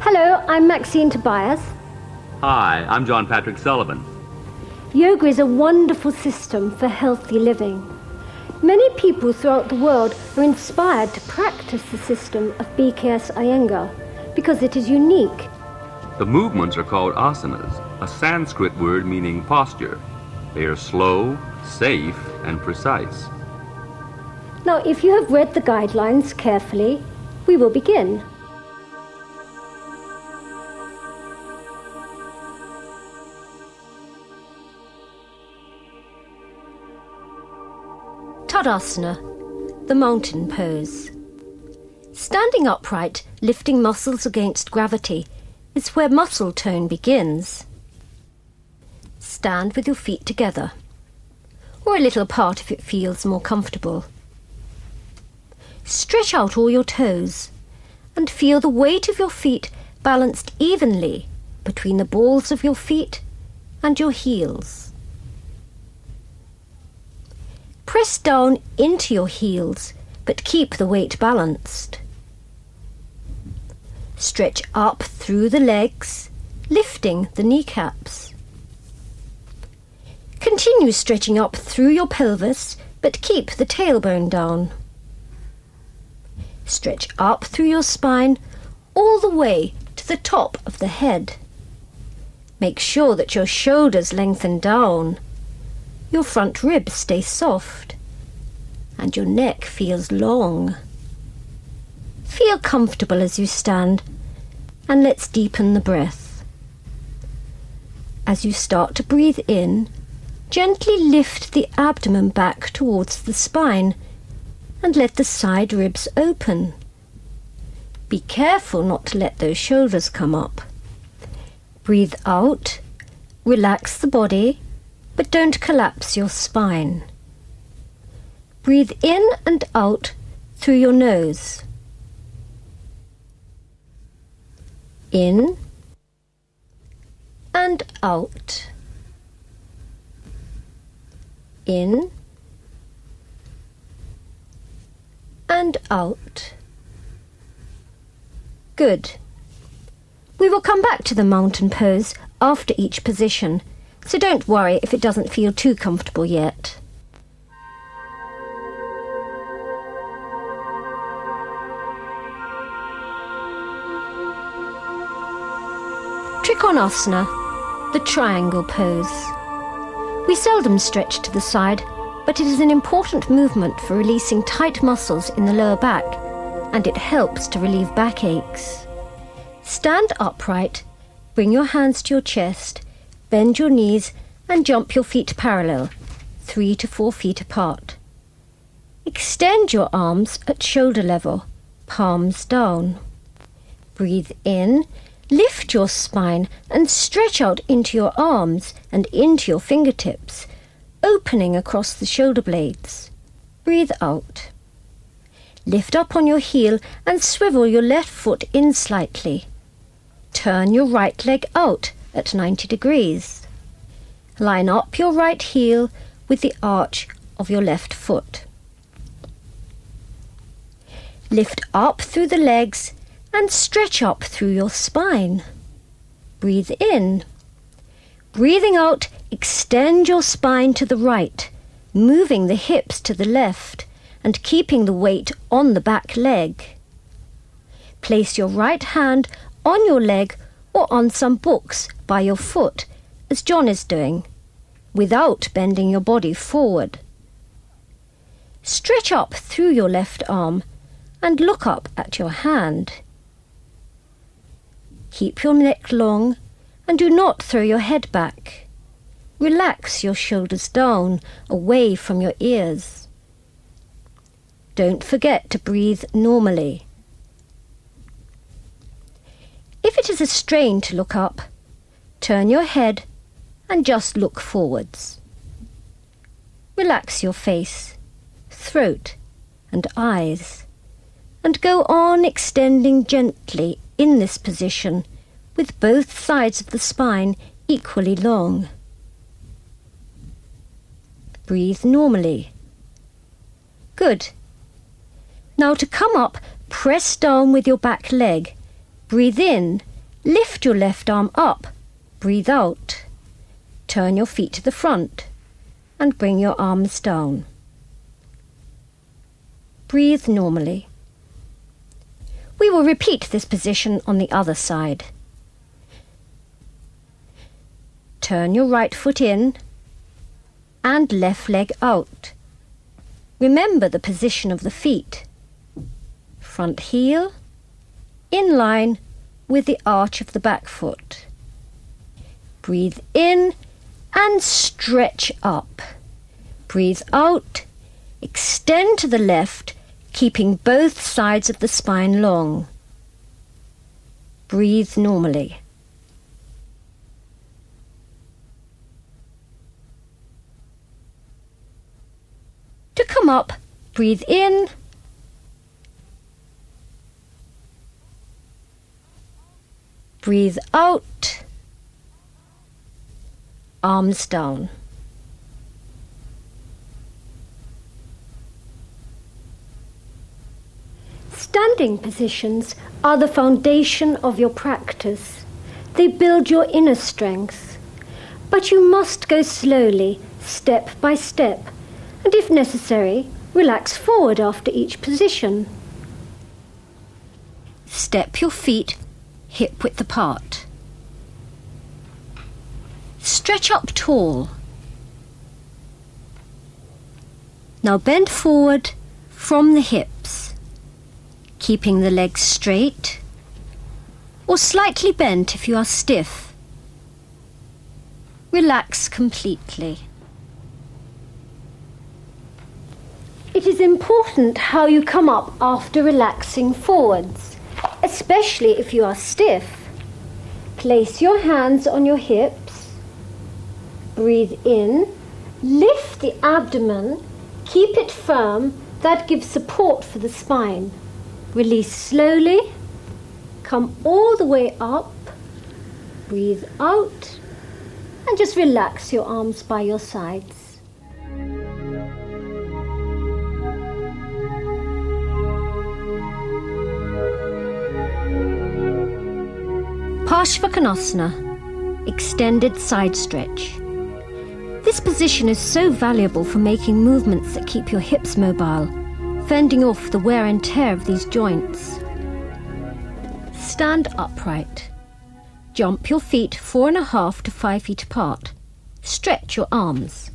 Hello, I'm Maxine Tobias. Hi, I'm John Patrick Sullivan. Yoga is a wonderful system for healthy living. Many people throughout the world are inspired to practice the system of BKS Iyengar because it is unique. The movements are called asanas, a Sanskrit word meaning posture. They are slow, safe, and precise. Now, if you have read the guidelines carefully, we will begin. Tadasana, the mountain pose. Standing upright, lifting muscles against gravity, is where muscle tone begins. Stand with your feet together, or a little apart if it feels more comfortable. Stretch out all your toes and feel the weight of your feet balanced evenly between the balls of your feet and your heels. Press down into your heels, but keep the weight balanced. Stretch up through the legs, lifting the kneecaps. Continue stretching up through your pelvis, but keep the tailbone down. Stretch up through your spine all the way to the top of the head. Make sure that your shoulders lengthen down. Your front ribs stay soft and your neck feels long. Feel comfortable as you stand, and let's deepen the breath. As you start to breathe in, gently lift the abdomen back towards the spine and let the side ribs open. Be careful not to let those shoulders come up. Breathe out, relax the body, but don't collapse your spine. Breathe in and out through your nose. In and out. In and out. Good. We will come back to the mountain pose after each position, so don't worry if it doesn't feel too comfortable yet. Trikonasana, the triangle pose. We seldom stretch to the side, but it is an important movement for releasing tight muscles in the lower back, and it helps to relieve backaches. Stand upright, bring your hands to your chest, bend your knees and jump your feet parallel, 3 to 4 feet apart. Extend your arms at shoulder level, palms down. Breathe in, lift your spine and stretch out into your arms and into your fingertips, opening across the shoulder blades. Breathe out. Lift up on your heel and swivel your left foot in slightly. Turn your right leg out at 90 degrees. Line up your right heel with the arch of your left foot. Lift up through the legs and stretch up through your spine. Breathe in. Breathing out, extend your spine to the right, moving the hips to the left and keeping the weight on the back leg. Place your right hand on your leg or on some books by your foot, as John is doing, without bending your body forward. Stretch up through your left arm and look up at your hand. Keep your neck long and do not throw your head back. Relax your shoulders down, away from your ears. Don't forget to breathe normally. If it is a strain to look up, turn your head and just look forwards. Relax your face, throat and eyes, and go on extending gently in this position with both sides of the spine equally long. Breathe normally. Good. Now to come up, press down with your back leg. Breathe in Lift your left arm up. Breathe out. Turn your feet to the front and bring your arms down. Breathe normally. We will repeat this position on the other side. Turn your right foot in and left leg out. Remember the position of the feet. Front heel in line with the arch of the back foot. Breathe in and stretch up. Breathe out, extend to the left, keeping both sides of the spine long. Breathe normally. To come up, breathe in. Breathe out. Arms down. Standing positions are the foundation of your practice. They build your inner strength. But you must go slowly, step by step, and if necessary, relax forward after each position. Step your feet hip-width apart. Stretch up tall. Now bend forward from the hips, keeping the legs straight or slightly bent if you are stiff. Relax completely. It is important how you come up after relaxing forwards, especially if you are stiff. Place your hands on your hips. Breathe in. Lift the abdomen. Keep it firm. That gives support for the spine. Release slowly. Come all the way up. Breathe out. And just relax your arms by your sides. Parshvakonasana, extended side stretch. This position is so valuable for making movements that keep your hips mobile, fending off the wear and tear of these joints. Stand upright. Jump your feet 4.5 to 5 feet apart. Stretch your arms.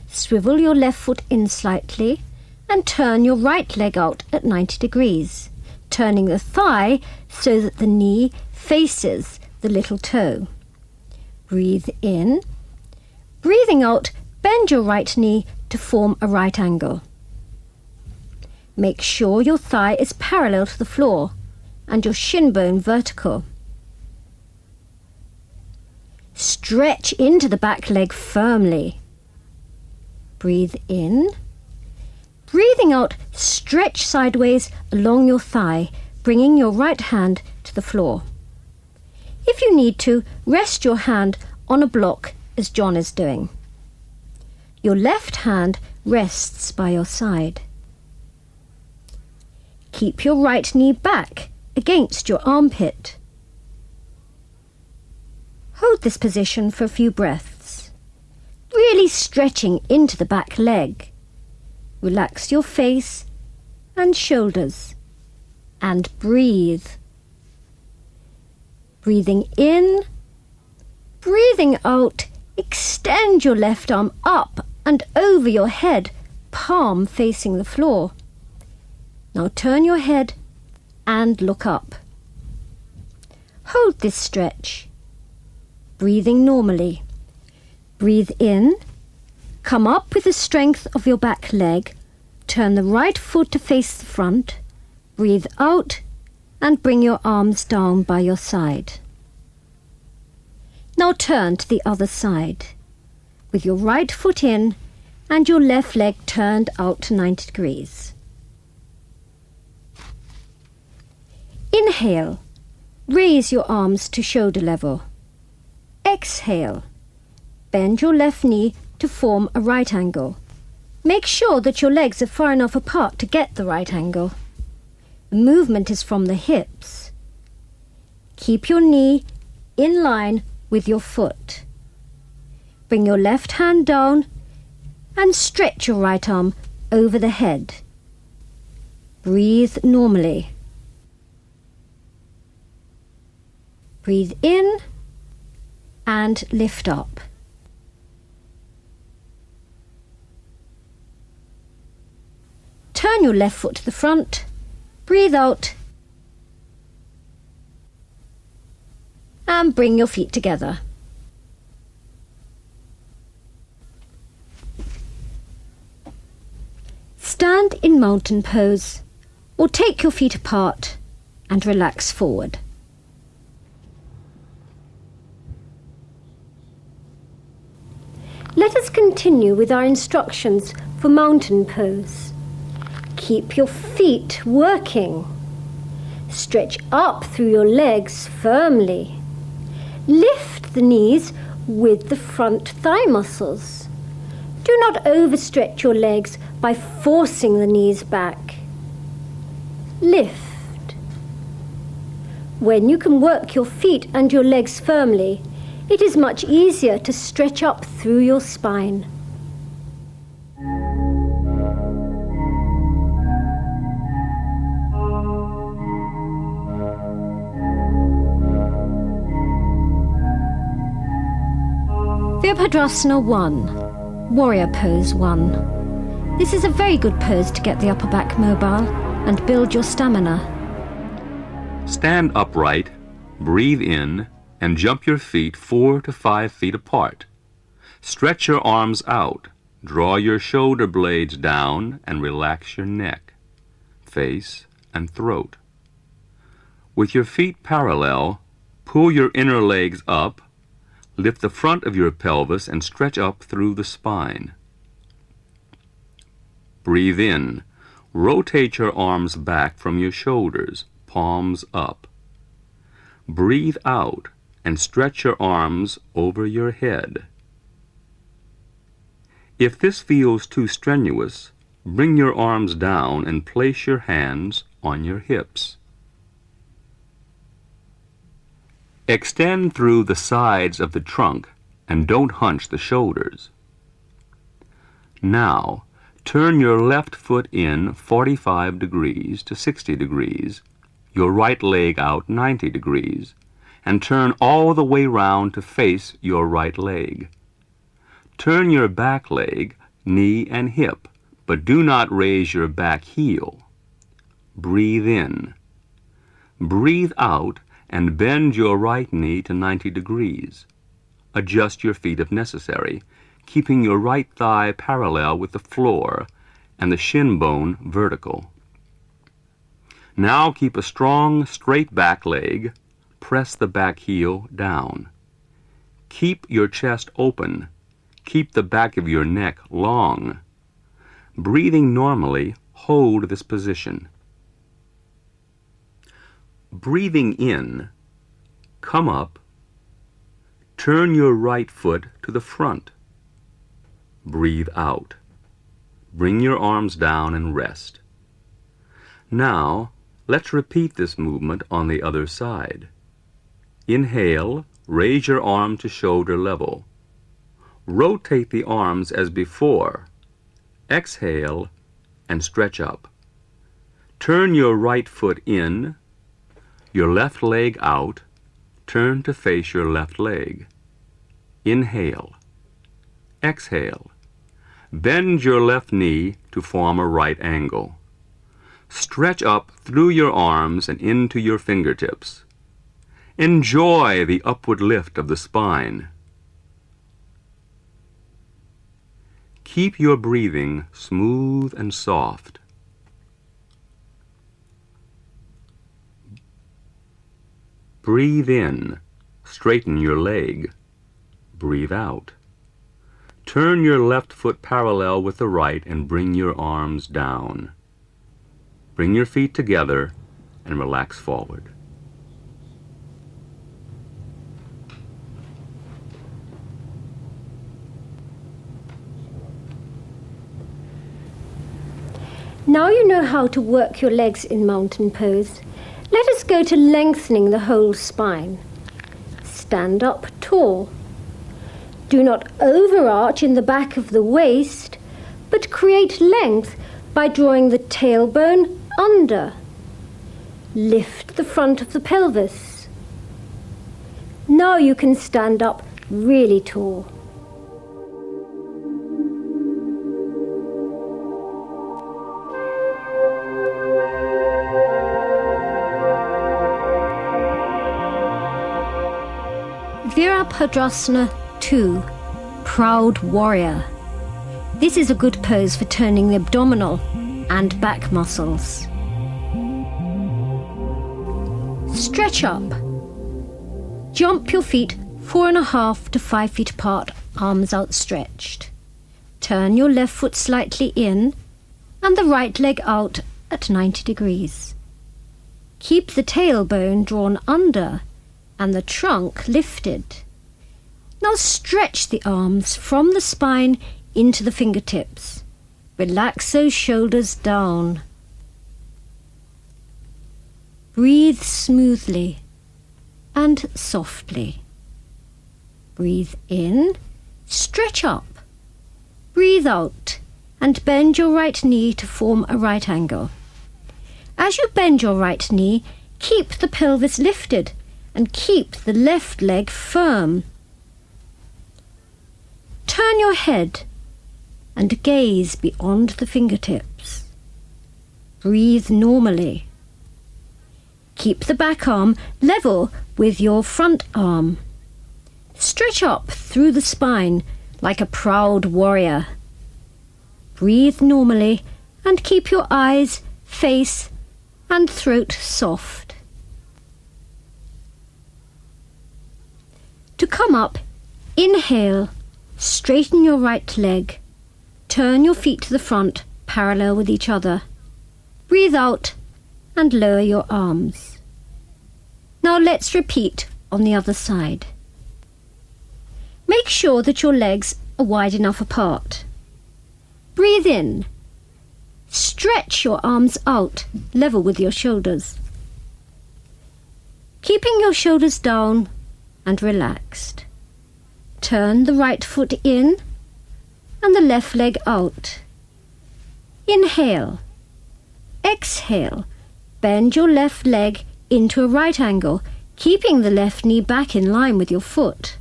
Swivel your left foot in slightly and turn your right leg out at 90 degrees, turning the thigh so that the knee faces the little toe. Breathe in. Breathing out, bend your right knee to form a right angle. Make sure your thigh is parallel to the floor and your shin bone vertical. Stretch into the back leg firmly. Breathe in. Breathing out, stretch sideways along your thigh, bringing your right hand to the floor. If you need to, rest your hand on a block as John is doing. Your left hand rests by your side. Keep your right knee back against your armpit. Hold this position for a few breaths, really stretching into the back leg. Relax your face and shoulders and breathe. Breathing in, breathing out, extend your left arm up and over your head, palm facing the floor. Now turn your head and look up. Hold this stretch. Breathing normally. Breathe in, come up with the strength of your back leg, turn the right foot to face the front, breathe out and bring your arms down by your side. Now turn to the other side, with your right foot in and your left leg turned out to 90 degrees. Inhale, raise your arms to shoulder level. Exhale, bend your left knee to form a right angle. Make sure that your legs are far enough apart to get the right angle. The movement is from the hips. Keep your knee in line with your foot. Bring your left hand down and stretch your right arm over the head. Breathe normally. Breathe in and lift up. Turn your left foot to the front. Breathe out. And bring your feet together. Stand in mountain pose or take your feet apart and relax forward. Let us continue with our instructions for mountain pose. Keep your feet working. Stretch up through your legs firmly. Lift the knees with the front thigh muscles. Do not overstretch your legs by forcing the knees back. Lift. When you can work your feet and your legs firmly, it is much easier to stretch up through your spine. Virabhadrasana 1, Warrior Pose 1. This is a very good pose to get the upper back mobile and build your stamina. Stand upright, breathe in, and jump your feet 4 to 5 feet apart. Stretch your arms out, draw your shoulder blades down, and relax your neck, face, and throat. With your feet parallel, pull your inner legs up, lift the front of your pelvis and stretch up through the spine. Breathe in. Rotate your arms back from your shoulders, palms up. Breathe out and stretch your arms over your head. If this feels too strenuous, bring your arms down and place your hands on your hips. Extend through the sides of the trunk and don't hunch the shoulders. Now, turn your left foot in 45 degrees to 60 degrees, your right leg out 90 degrees, and turn all the way round to face your right leg. Turn your back leg, knee and hip, but do not raise your back heel. Breathe in. Breathe out and bend your right knee to 90 degrees. Adjust your feet if necessary, keeping your right thigh parallel with the floor and the shin bone vertical. Now keep a strong, straight back leg. Press the back heel down. Keep your chest open. Keep the back of your neck long. Breathing normally, hold this position. Breathing in, come up, turn your right foot to the front. Breathe out. Bring your arms down and rest. Now, let's repeat this movement on the other side. Inhale, raise your arm to shoulder level. Rotate the arms as before. Exhale and stretch up. Turn your right foot in, your left leg out, turn to face your left leg. Inhale. Exhale. Bend your left knee to form a right angle. Stretch up through your arms and into your fingertips. Enjoy the upward lift of the spine. Keep your breathing smooth and soft. Breathe in, straighten your leg. Breathe out. Turn your left foot parallel with the right and bring your arms down. Bring your feet together and relax forward. Now you know how to work your legs in mountain pose. Let us go to lengthening the whole spine. Stand up tall. Do not overarch in the back of the waist, but create length by drawing the tailbone under. Lift the front of the pelvis. Now you can stand up really tall. Virabhadrasana 2, Proud Warrior. This is a good pose for turning the abdominal and back muscles. Stretch up. Jump your feet 4.5 to 5 feet apart, arms outstretched. Turn your left foot slightly in and the right leg out at 90 degrees. Keep the tailbone drawn under and the trunk lifted. Now stretch the arms from the spine into the fingertips. Relax those shoulders down. Breathe smoothly and softly. Breathe in, stretch up. Breathe out and bend your right knee to form a right angle. As you bend your right knee, keep the pelvis lifted and keep the left leg firm. Turn your head and gaze beyond the fingertips. Breathe normally. Keep the back arm level with your front arm. Stretch up through the spine like a proud warrior. Breathe normally and keep your eyes, face and throat soft. To come up, inhale, straighten your right leg, turn your feet to the front, parallel with each other. Breathe out and lower your arms. Now let's repeat on the other side. Make sure that your legs are wide enough apart. Breathe in. Stretch your arms out, level with your shoulders. Keeping your shoulders down and relaxed. Turn the right foot in and the left leg out. Inhale. Exhale. Bend your left leg into a right angle, keeping the left knee back in line with your foot.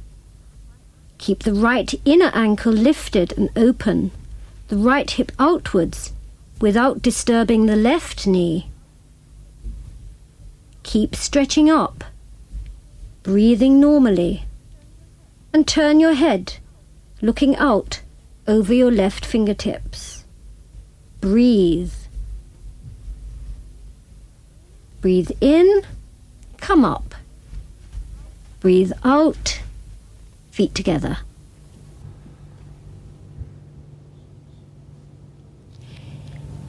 Keep the right inner ankle lifted and open, the right hip outwards, without disturbing the left knee. Keep stretching up, breathing normally, and turn your head, looking out over your left fingertips. Breathe. Breathe in, come up. Breathe out, feet together.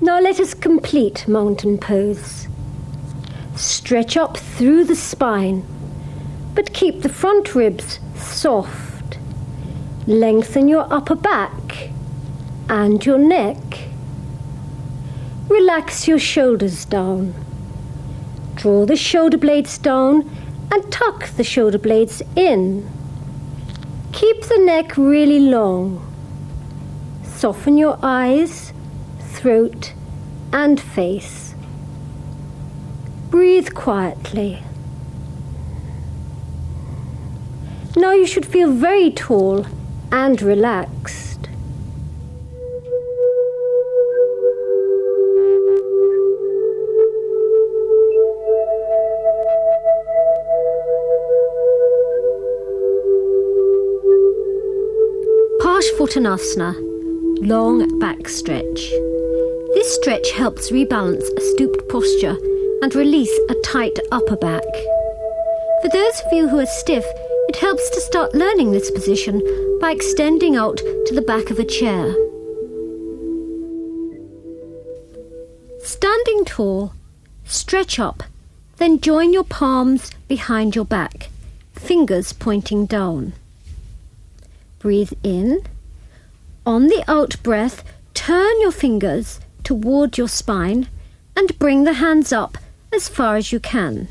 Now let us complete mountain pose. Stretch up through the spine, but keep the front ribs soft. Lengthen your upper back and your neck. Relax your shoulders down. Draw the shoulder blades down and tuck the shoulder blades in. Keep the neck really long. Soften your eyes, throat and face. Breathe quietly. Now you should feel very tall and relaxed. Parshvottanasana, long back stretch. This stretch helps rebalance a stooped posture and release a tight upper back. For those of you who are stiff, it helps to start learning this position by extending out to the back of a chair. Standing tall, stretch up, then join your palms behind your back, fingers pointing down. Breathe in. On the out breath, turn your fingers toward your spine and bring the hands up as far as you can.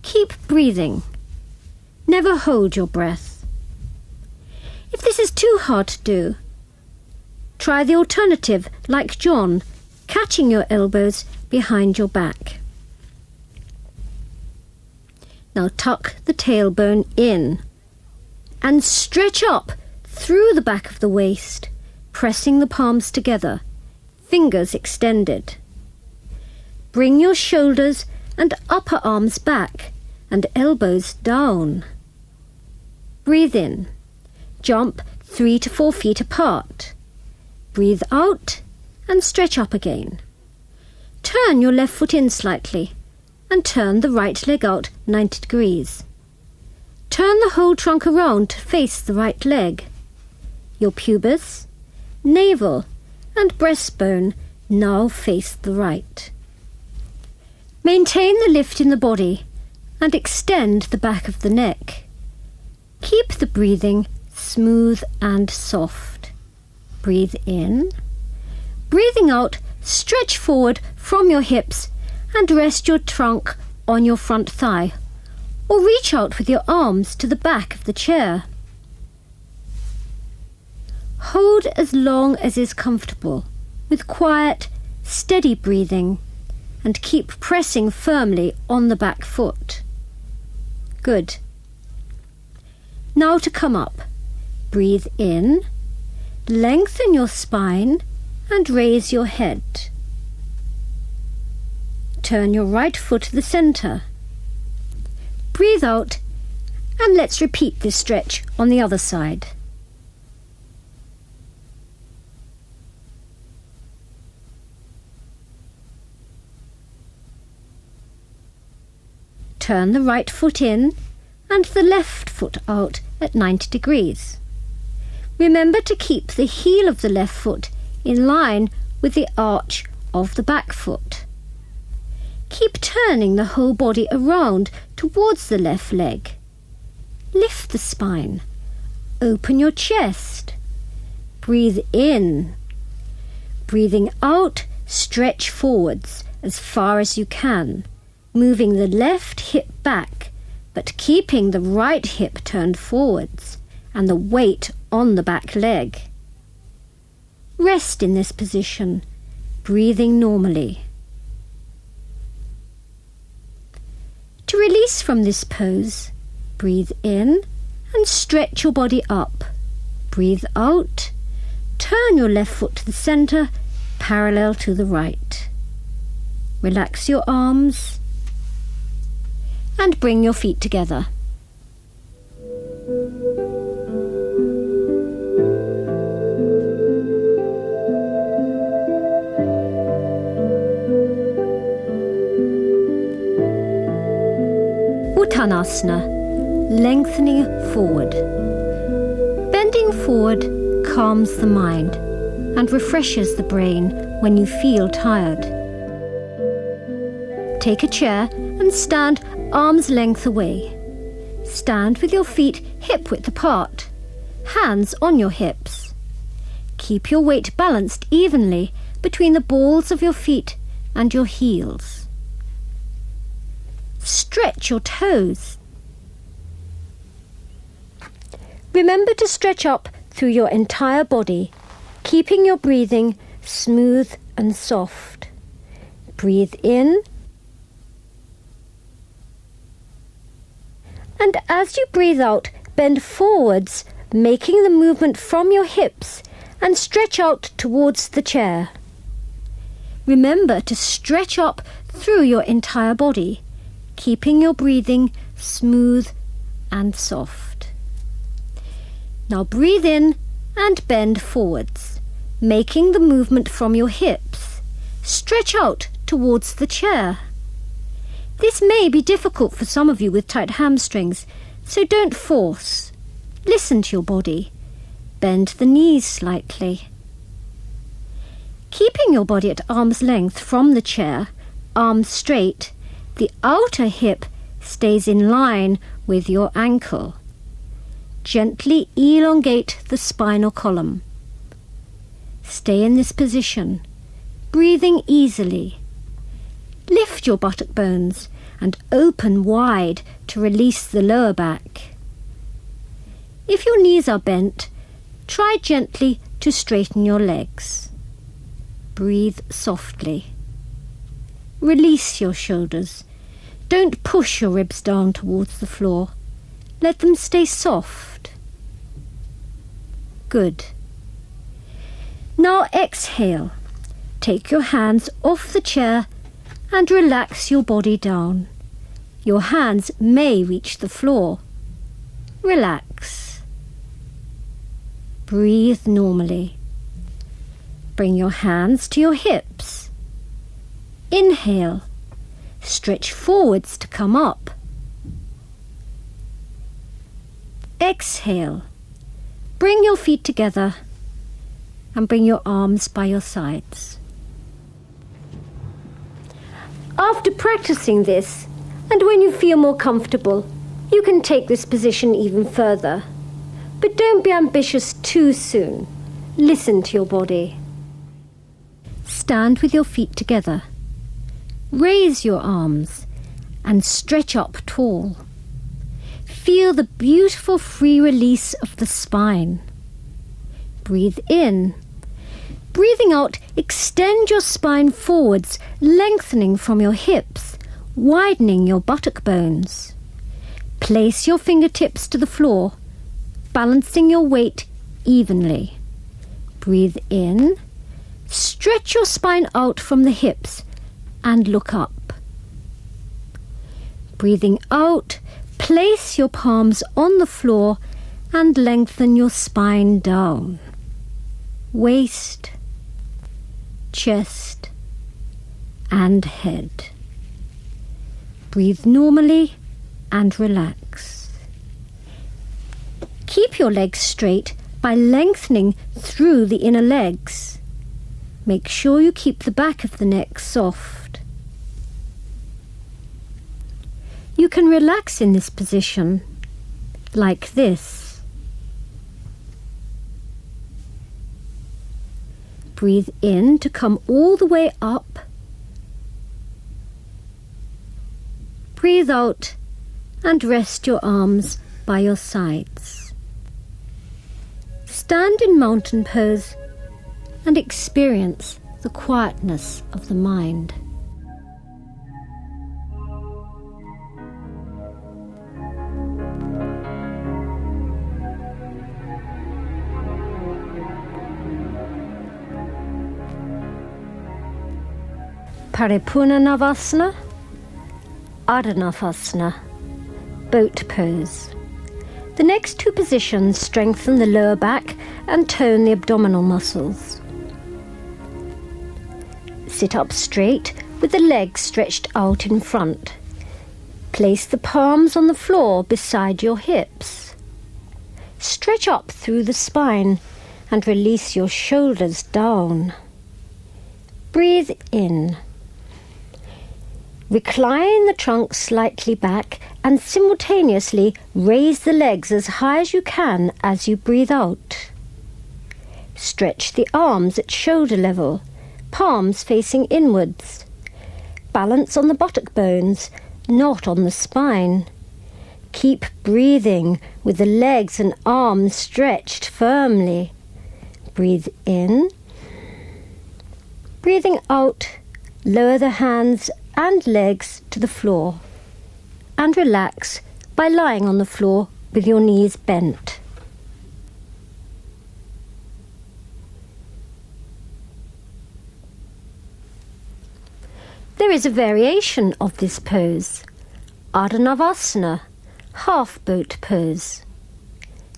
Keep breathing. Never hold your breath. If this is too hard to do, try the alternative like John, catching your elbows behind your back. Now tuck the tailbone in and stretch up through the back of the waist, pressing the palms together, fingers extended. Bring your shoulders and upper arms back and elbows down. Breathe in. Jump 3 to 4 feet apart. Breathe out and stretch up again. Turn your left foot in slightly and turn the right leg out 90 degrees. Turn the whole trunk around to face the right leg. Your pubis, navel and breastbone now face the right. Maintain the lift in the body and extend the back of the neck. Keep the breathing smooth and soft. Breathe in. Breathing out, stretch forward from your hips and rest your trunk on your front thigh, or reach out with your arms to the back of the chair. Hold as long as is comfortable, with quiet, steady breathing, and keep pressing firmly on the back foot. Good. Now to come up. Breathe in, lengthen your spine, and raise your head. Turn your right foot to the centre. Breathe out, and let's repeat this stretch on the other side. Turn the right foot in and the left foot out at 90 degrees. Remember to keep the heel of the left foot in line with the arch of the back foot. Keep turning the whole body around towards the left leg. Lift the spine. Open your chest. Breathe in. Breathing out, stretch forwards as far as you can, moving the left hip back, but keeping the right hip turned forwards and the weight on the back leg. Rest in this position, breathing normally. To release from this pose, breathe in and stretch your body up. Breathe out. Turn your left foot to the centre, parallel to the right. Relax your arms and bring your feet together. Uttanasana, lengthening forward. Bending forward calms the mind and refreshes the brain when you feel tired. Take a chair and stand arm's length away. Stand with your feet hip-width apart, hands on your hips. Keep your weight balanced evenly between the balls of your feet and your heels. Stretch your toes. Remember to stretch up through your entire body, keeping your breathing smooth and soft. Breathe in, and as you breathe out, bend forwards, making the movement from your hips and stretch out towards the chair. Remember to stretch up through your entire body, keeping your breathing smooth and soft. Now breathe in and bend forwards, making the movement from your hips. Stretch out towards the chair. This may be difficult for some of you with tight hamstrings, so don't force. Listen to your body. Bend the knees slightly. Keeping your body at arm's length from the chair, arms straight, the outer hip stays in line with your ankle. Gently elongate the spinal column. Stay in this position, breathing easily. Lift lift your buttock bones and open wide to release the lower back. If your knees are bent, try gently to straighten your legs. Breathe softly. Release your shoulders. Don't push your ribs down towards the floor. Let them stay soft. Good. Now exhale. Take your hands off the chair and relax your body down. Your hands may reach the floor. Relax. Breathe normally. Bring your hands to your hips. Inhale. Stretch forwards to come up. Exhale. Bring your feet together and bring your arms by your sides. After practicing this, and when you feel more comfortable, you can take this position even further. But don't be ambitious too soon. Listen to your body. Stand with your feet together. Raise your arms and stretch up tall. Feel the beautiful free release of the spine. Breathe in. Breathing out, extend your spine forwards, lengthening from your hips, widening your buttock bones. Place your fingertips to the floor, balancing your weight evenly. Breathe in. Stretch your spine out from the hips and look up. Breathing out, place your palms on the floor and lengthen your spine down. Waist, chest and head. Breathe normally and relax. Keep your legs straight by lengthening through the inner legs. Make sure you keep the back of the neck soft. You can relax in this position, like this. Breathe in to come all the way up. Breathe out and rest your arms by your sides. Stand in mountain pose and experience the quietness of the mind. Paripunanavasana, Ardhanavasana, boat pose. The next two positions strengthen the lower back and tone the abdominal muscles. Sit up straight with the legs stretched out in front. Place the palms on the floor beside your hips. Stretch up through the spine and release your shoulders down. Breathe in. Recline the trunk slightly back and simultaneously raise the legs as high as you can as you breathe out. Stretch the arms at shoulder level, palms facing inwards. Balance on the buttock bones, not on the spine. Keep breathing with the legs and arms stretched firmly. Breathe in. Breathing out, lower the hands and legs to the floor and relax by lying on the floor with your knees bent. There is a variation of this pose, Ardhanavasana, half boat pose.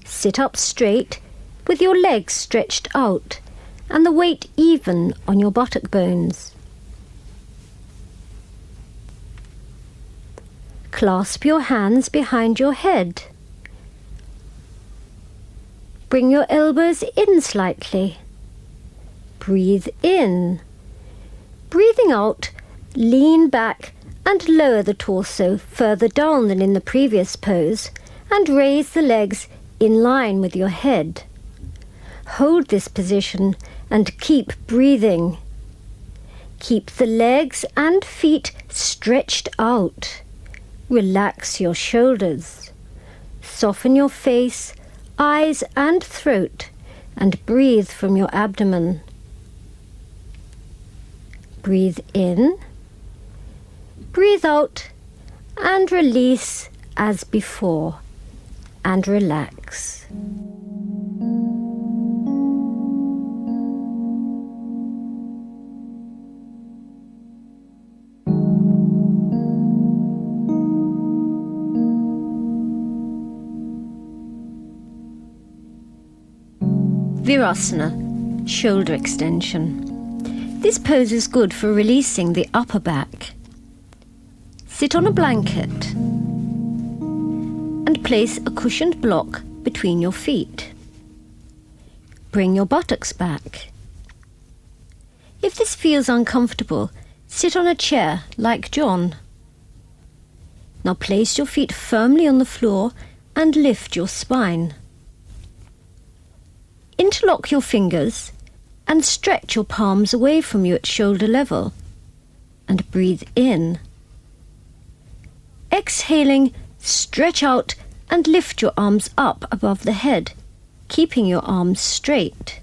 Sit up straight with your legs stretched out and the weight even on your buttock bones. Clasp your hands behind your head. Bring your elbows in slightly. Breathe in. Breathing out, lean back and lower the torso further down than in the previous pose and raise the legs in line with your head. Hold this position and keep breathing. Keep the legs and feet stretched out. Relax your shoulders. Soften your face, eyes and throat, and breathe from your abdomen. Breathe in, breathe out, and release as before, and relax. Virasana, shoulder extension. This pose is good for releasing the upper back. Sit on a blanket and place a cushioned block between your feet. Bring your buttocks back. If this feels uncomfortable, sit on a chair like John. Now place your feet firmly on the floor and lift your spine. Interlock your fingers and stretch your palms away from you at shoulder level, and breathe in. Exhaling, stretch out and lift your arms up above the head, keeping your arms straight.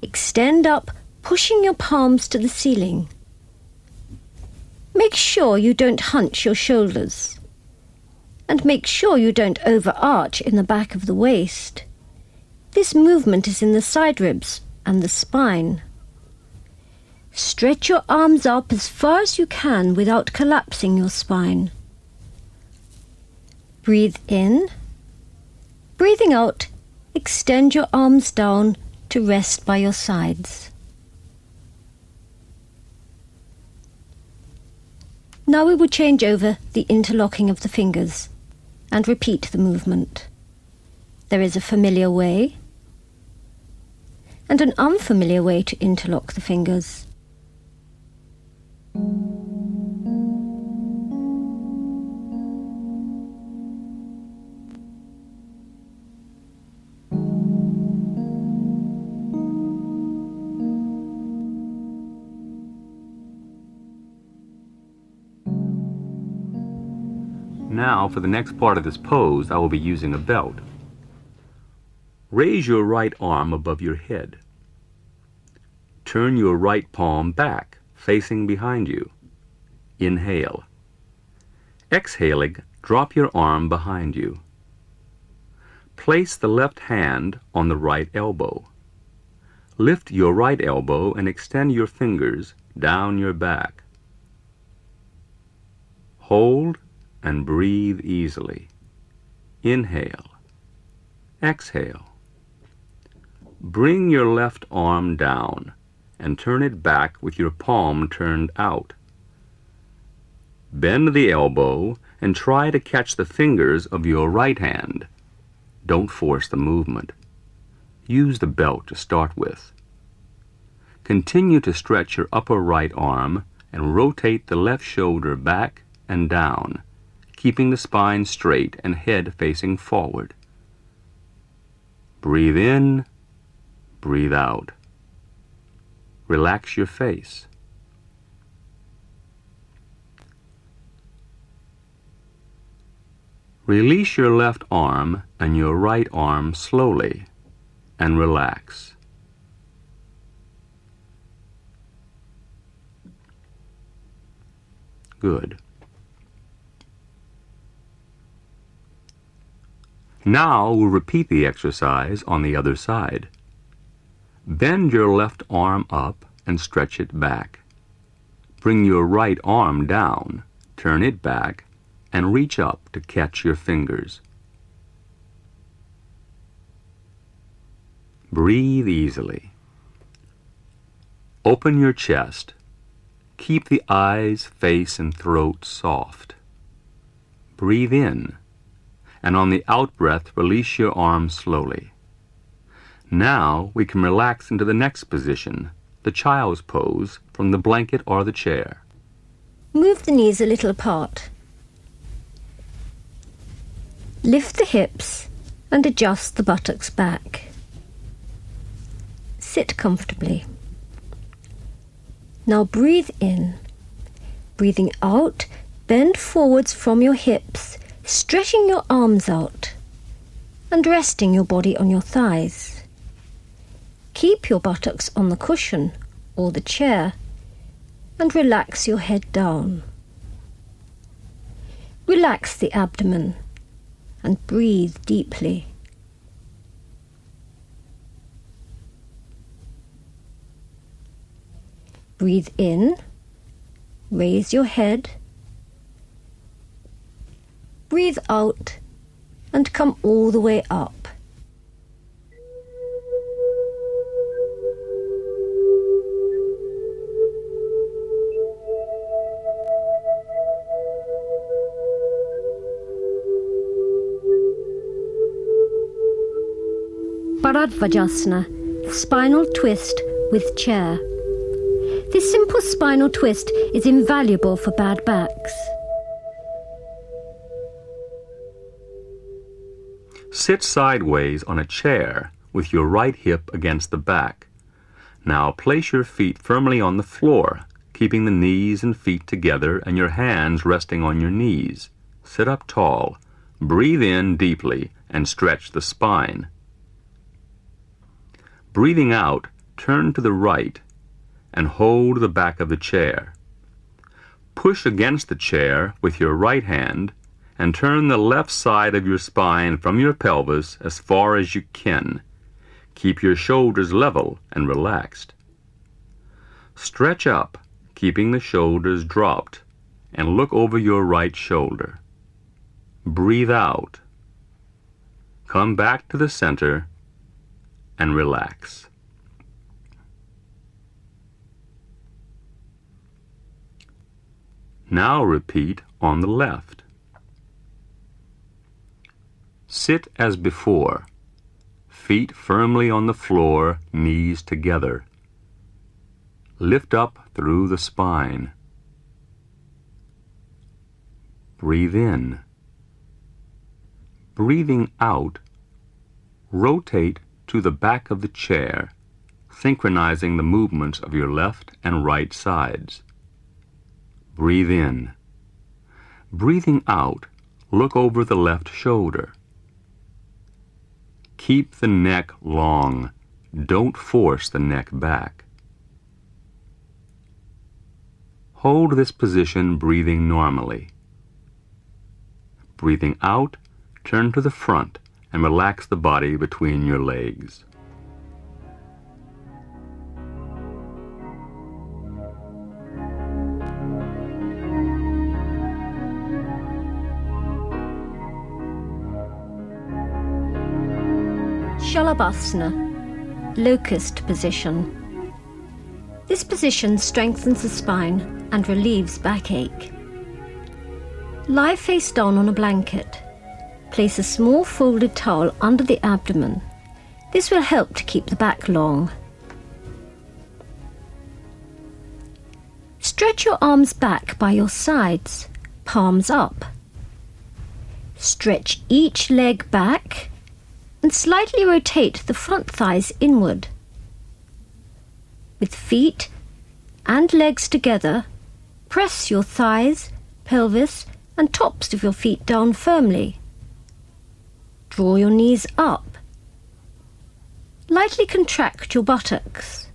Extend up, pushing your palms to the ceiling. Make sure you don't hunch your shoulders, and make sure you don't overarch in the back of the waist. This movement is in the side ribs and the spine. Stretch your arms up as far as you can without collapsing your spine. Breathe in. Breathing out, extend your arms down to rest by your sides. Now we will change over the interlocking of the fingers and repeat the movement. There is a familiar way and an unfamiliar way to interlock the fingers. Now, for the next part of this pose, I will be using a belt. Raise your right arm above your head. Turn your right palm back, facing behind you. Inhale. Exhaling, drop your arm behind you. Place the left hand on the right elbow. Lift your right elbow and extend your fingers down your back. Hold and breathe easily. Inhale. Exhale. Bring your left arm down and turn it back with your palm turned out. Bend the elbow and try to catch the fingers of your right hand. Don't force the movement. Use the belt to start with. Continue to stretch your upper right arm and rotate the left shoulder back and down, keeping the spine straight and head facing forward. Breathe in, breathe out. Relax your face. Release your left arm and your right arm slowly and relax. Good. Now we'll repeat the exercise on the other side. Bend your left arm up and stretch it back. Bring your right arm down, turn it back, and reach up to catch your fingers. Breathe easily. Open your chest. Keep the eyes, face, and throat soft. Breathe in, and on the out-breath, release your arms slowly. Now we can relax into the next position, the child's pose, from the blanket or the chair. Move the knees a little apart. Lift the hips and adjust the buttocks back. Sit comfortably. Now breathe in. Breathing out, bend forwards from your hips, stretching your arms out and resting your body on your thighs. Keep your buttocks on the cushion or the chair and relax your head down. Relax the abdomen and breathe deeply. Breathe in, raise your head. Breathe out and come all the way up. Bharadvajasana, spinal twist with chair. This simple spinal twist is invaluable for bad backs. Sit sideways on a chair with your right hip against the back. Now place your feet firmly on the floor, keeping the knees and feet together and your hands resting on your knees. Sit up tall. Breathe in deeply and stretch the spine. Breathing out, turn to the right and hold the back of the chair. Push against the chair with your right hand and turn the left side of your spine from your pelvis as far as you can. Keep your shoulders level and relaxed. Stretch up, keeping the shoulders dropped, and look over your right shoulder. Breathe out. Come back to the center and relax. Now repeat on the left. Sit as before, feet firmly on the floor, knees together. Lift up through the spine. Breathe in. Breathing out, rotate to the back of the chair, synchronizing the movements of your left and right sides. Breathe in. Breathing out, look over the left shoulder. Keep the neck long. Don't force the neck back. Hold this position, breathing normally. Breathing out, turn to the front and relax the body between your legs. Shalabhasana, locust position. This position strengthens the spine and relieves backache. Lie face down on a blanket. Place a small folded towel under the abdomen. This will help to keep the back long. Stretch your arms back by your sides, palms up. Stretch each leg back and slightly rotate the front thighs inward. With feet and legs together, press your thighs, pelvis and tops of your feet down firmly. Draw your knees up. Lightly contract your buttocks.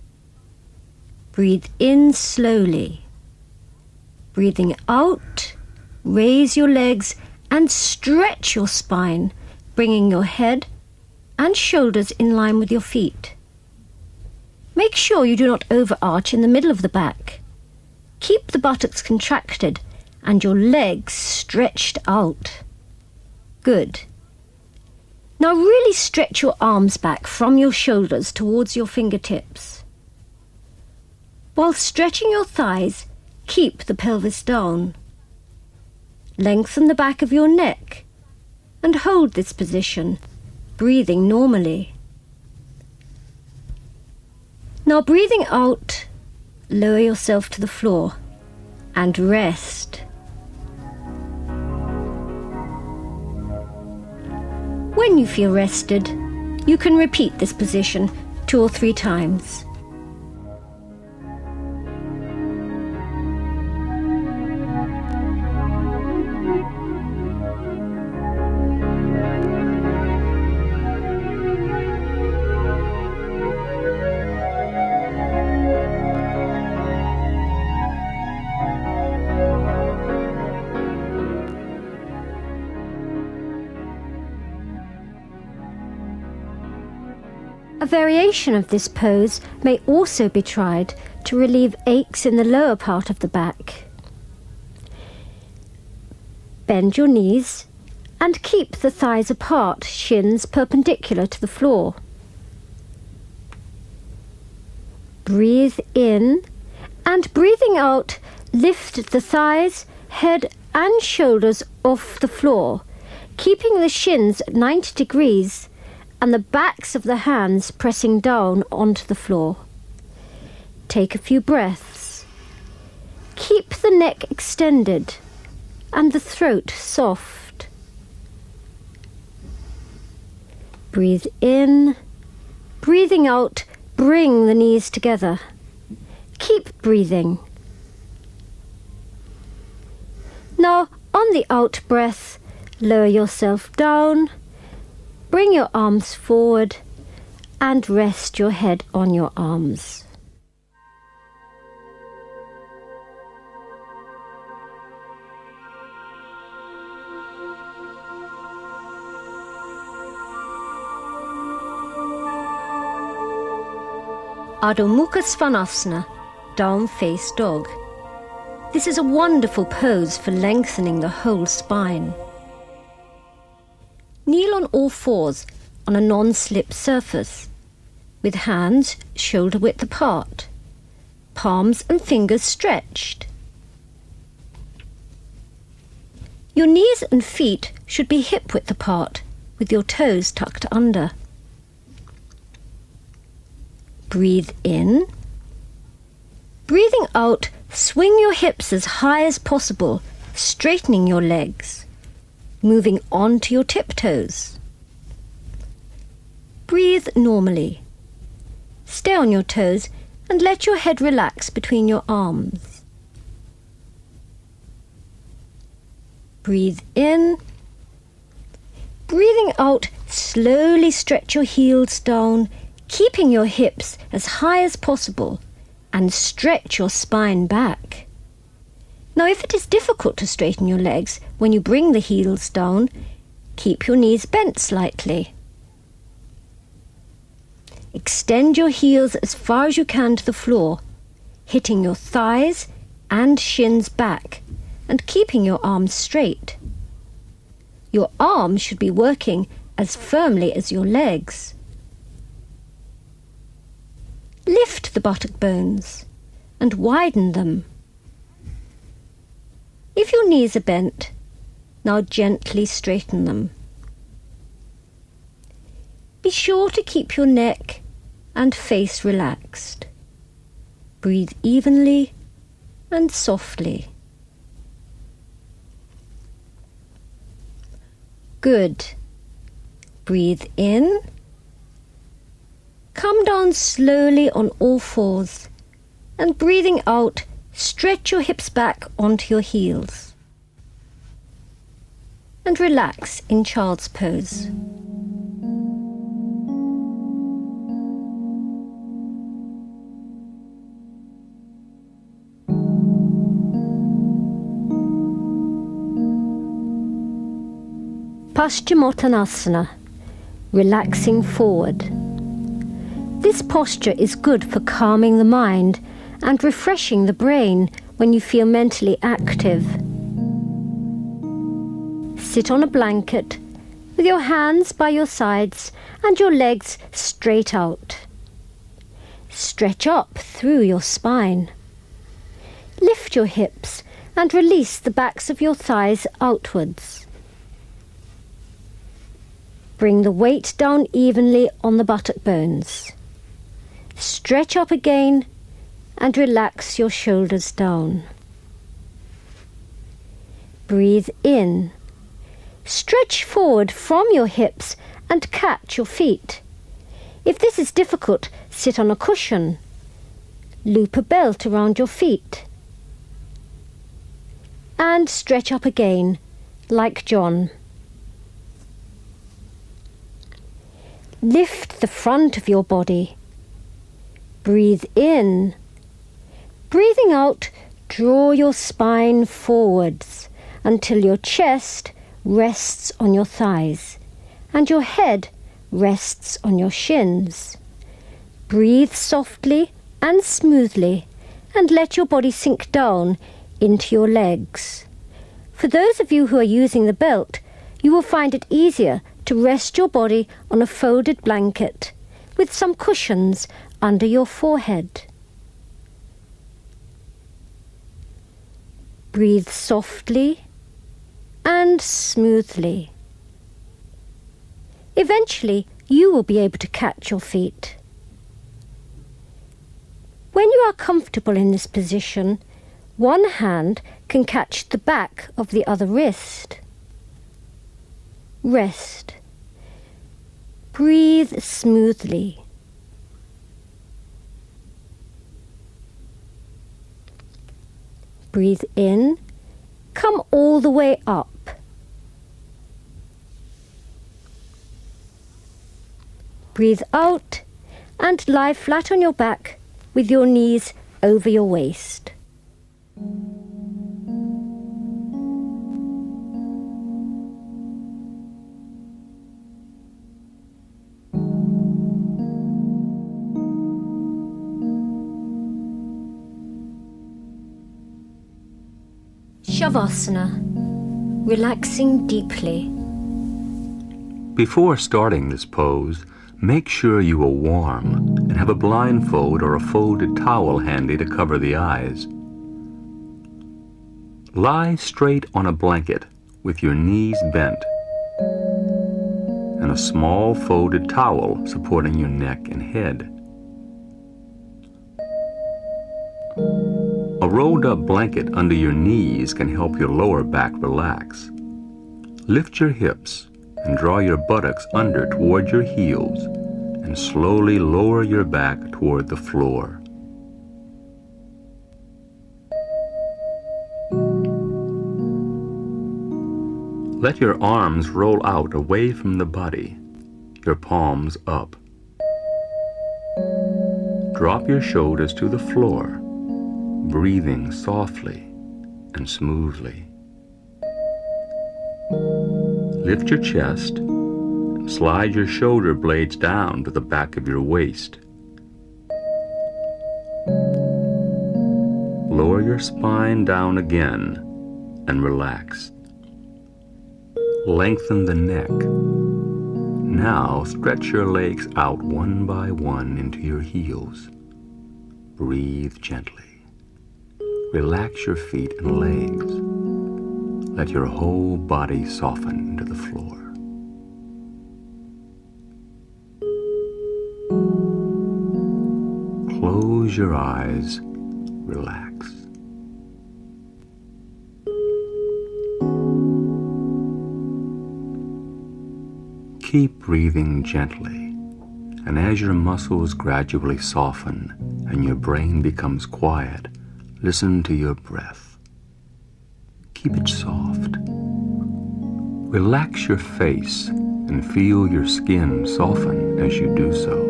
Breathe in slowly. Breathing out, raise your legs and stretch your spine, bringing your head and shoulders in line with your feet. Make sure you do not overarch in the middle of the back. Keep the buttocks contracted and your legs stretched out. Good. Now really stretch your arms back from your shoulders towards your fingertips. While stretching your thighs, keep the pelvis down. Lengthen the back of your neck and hold this position, breathing normally. Now breathing out, lower yourself to the floor and rest. When you feel rested, you can repeat this position 2 or 3 times. A variation of this pose may also be tried to relieve aches in the lower part of the back. Bend your knees and keep the thighs apart, shins perpendicular to the floor. Breathe in, and breathing out, lift the thighs, head and shoulders off the floor, keeping the shins at 90 degrees and the backs of the hands pressing down onto the floor. Take a few breaths. Keep the neck extended and the throat soft. Breathe in. Breathing out, bring the knees together. Keep breathing. Now, on the out breath, lower yourself down, bring your arms forward, and rest your head on your arms. Adho Mukha Svanasana, down face dog. This is a wonderful pose for lengthening the whole spine. Kneel on all fours on a non-slip surface, with hands shoulder width apart, palms and fingers stretched. Your knees and feet should be hip width apart, with your toes tucked under. Breathe in. Breathing out, swing your hips as high as possible, straightening your legs, moving on to your tiptoes. Breathe normally. Stay on your toes and let your head relax between your arms. Breathe in. Breathing out, slowly stretch your heels down, keeping your hips as high as possible, and stretch your spine back. Now, if it is difficult to straighten your legs when you bring the heels down, keep your knees bent slightly. Extend your heels as far as you can to the floor, hitting your thighs and shins back and keeping your arms straight. Your arms should be working as firmly as your legs. Lift the buttock bones and widen them. If your knees are bent, now gently straighten them. Be sure to keep your neck and face relaxed. Breathe evenly and softly. Good. Breathe in. Come down slowly on all fours, and breathing out, stretch your hips back onto your heels. And relax in child's pose. Paschimottanasana, relaxing forward. This posture is good for calming the mind and refreshing the brain when you feel mentally active. Sit on a blanket with your hands by your sides and your legs straight out. Stretch up through your spine. Lift your hips and release the backs of your thighs outwards. Bring the weight down evenly on the buttock bones. Stretch up again and relax your shoulders down. Breathe in. Stretch forward from your hips and catch your feet. If this is difficult, sit on a cushion. Loop a belt around your feet. And stretch up again, like John. Lift the front of your body. Breathe in. Breathing out, draw your spine forwards until your chest rests on your thighs and your head rests on your shins. Breathe softly and smoothly and let your body sink down into your legs. For those of you who are using the belt, you will find it easier to rest your body on a folded blanket with some cushions under your forehead. Breathe softly and smoothly. Eventually, you will be able to catch your feet. When you are comfortable in this position, one hand can catch the back of the other wrist. Rest. Breathe smoothly. Breathe in, come all the way up. Breathe out and lie flat on your back with your knees over your waist. Shavasana, relaxing deeply. Before starting this pose, make sure you are warm and have a blindfold or a folded towel handy to cover the eyes. Lie straight on a blanket with your knees bent and a small folded towel supporting your neck and head. A rolled up blanket under your knees can help your lower back relax. Lift your hips and draw your buttocks under toward your heels and slowly lower your back toward the floor. Let your arms roll out away from the body, your palms up. Drop your shoulders to the floor, breathing softly and smoothly. Lift your chest and slide your shoulder blades down to the back of your waist. Lower your spine down again and relax. Lengthen the neck. Now stretch your legs out one by one into your heels. Breathe gently. Relax your feet and legs. Let your whole body soften to the floor. Close your eyes. Relax. Keep breathing gently, and as your muscles gradually soften and your brain becomes quiet, listen to your breath. Keep it soft. Relax your face and feel your skin soften as you do so.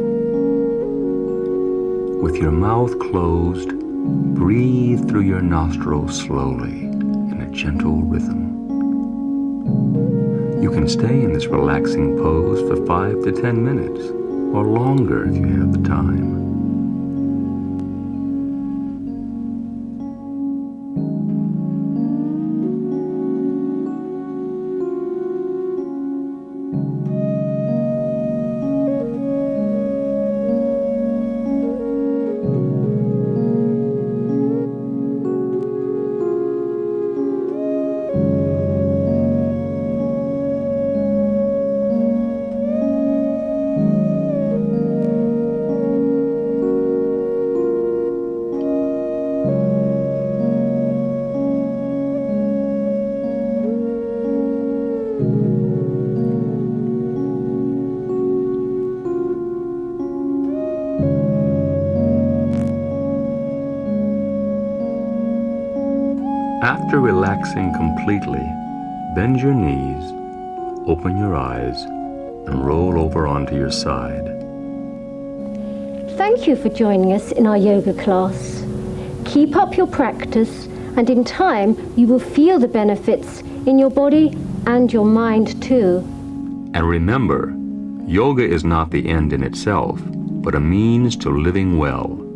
With your mouth closed, breathe through your nostrils slowly in a gentle rhythm. You can stay in this relaxing pose for 5 to 10 minutes, or longer if you have the time. After relaxing completely, bend your knees, open your eyes, and roll over onto your side. Thank you for joining us in our yoga class. Keep up your practice, and in time you will feel the benefits in your body and your mind too. And remember, yoga is not the end in itself. but a means to living well.